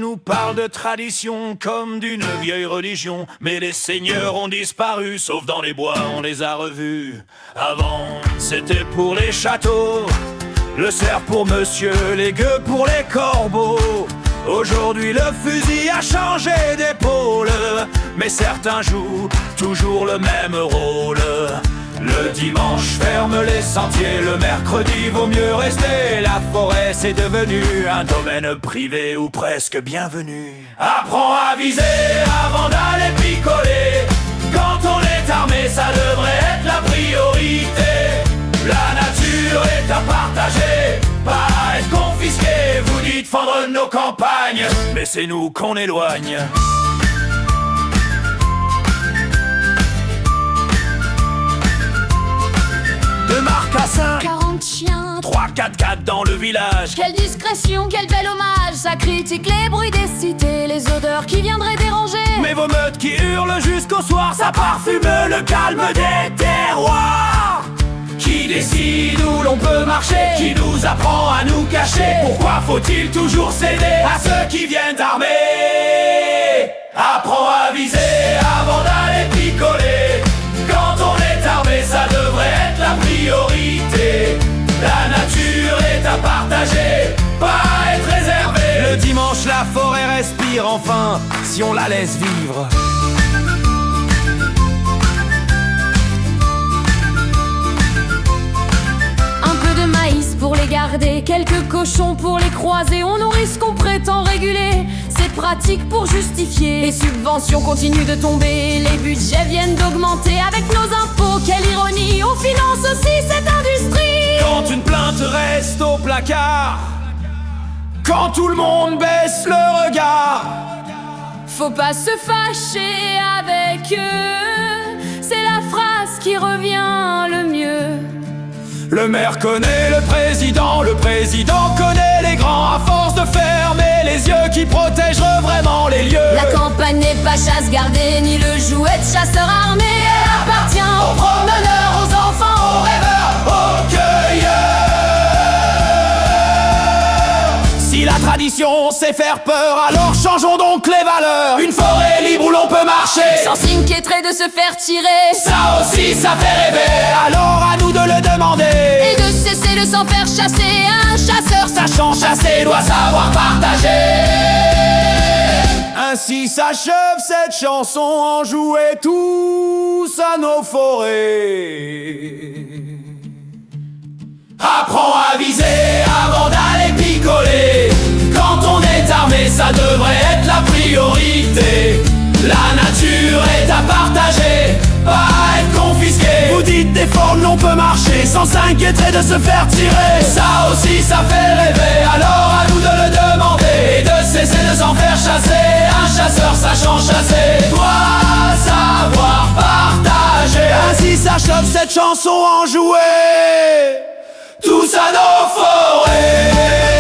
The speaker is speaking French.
nous parle de tradition comme d'une vieille religion. Mais les seigneurs ont disparu, sauf dans les bois on les a revus. Avant c'était pour les châteaux, le cerf pour monsieur, les gueux pour les corbeaux. Aujourd'hui le fusil a changé d'épaule, mais certains jouent toujours le même rôle. Le dimanche ferme les sentiers, le mercredi vaut mieux rester. La forêt c'est devenu un domaine privé ou presque bienvenu. Apprends à viser avant d'aller picoler. Quand on est armé ça devrait être la priorité. La nature est à partager, pas à être confisquée. Vous dites fendre nos campagnes, mais c'est nous qu'on éloigne. De Marcassin, 40 chiens, 3 4x4 dans le village. quelle discrétion, quel bel hommage. Ça critique les bruits des cités, les odeurs qui viendraient déranger. Mais vos meutes qui hurlent jusqu'au soir, ça parfume le calme des terroirs. Qui décide où l'on peut marcher, qui nous apprend à nous cacher. Pourquoi faut-il toujours céder à ceux qui viennent armés? Apprends à viser avant d'aller picoler. Quand on est armé ça devrait être la priorité. La nature est à partager, pas à être réservée. Le dimanche la forêt respire enfin, si on la laisse vivre. Pour les garder, quelques cochons pour les croiser. On nourrit ce qu'on prétend réguler, c'est pratique pour justifier. Les subventions continuent de tomber, les budgets viennent d'augmenter. Avec nos impôts, quelle ironie, on finance aussi cette industrie. Quand une plainte reste au placard, quand tout le monde baisse le regard, faut pas se fâcher avec eux, c'est la phrase qui revient le mieux. le maire connaît le président connaît les grands. À force de fermer les yeux, qui protégera vraiment les lieux? La campagne n'est pas chasse gardée, ni le jouet de chasseur armé. Elle appartient aux promeneurs, aux enfants, aux rêveurs, aux cueilleurs. Si la tradition sait faire peur, alors changeons donc les valeurs. Une forêt libre où l'on peut marcher, sans s'inquiéter de se faire tirer. Ça aussi, ça fait rêver. Alors à nous de le demander, et de cesser de s'en faire chasser. Un chasseur sachant chasser doit savoir partager. Ainsi s'achève cette chanson, enjouée tous à nos forêts. Apprends à viser avant d'aller picoler. Quand on est armé, ça devrait être la priorité. La nature est à partager, pas à être confisquée. Vous dites défendre, l'on peut marcher sans s'inquiéter de se faire tirer. Ça aussi, ça fait rêver, alors à nous de le demander. Et de cesser de s'en faire chasser. Un chasseur sachant chasser doit savoir partager. Ainsi s'achève cette chanson enjouée tous à nos forêts.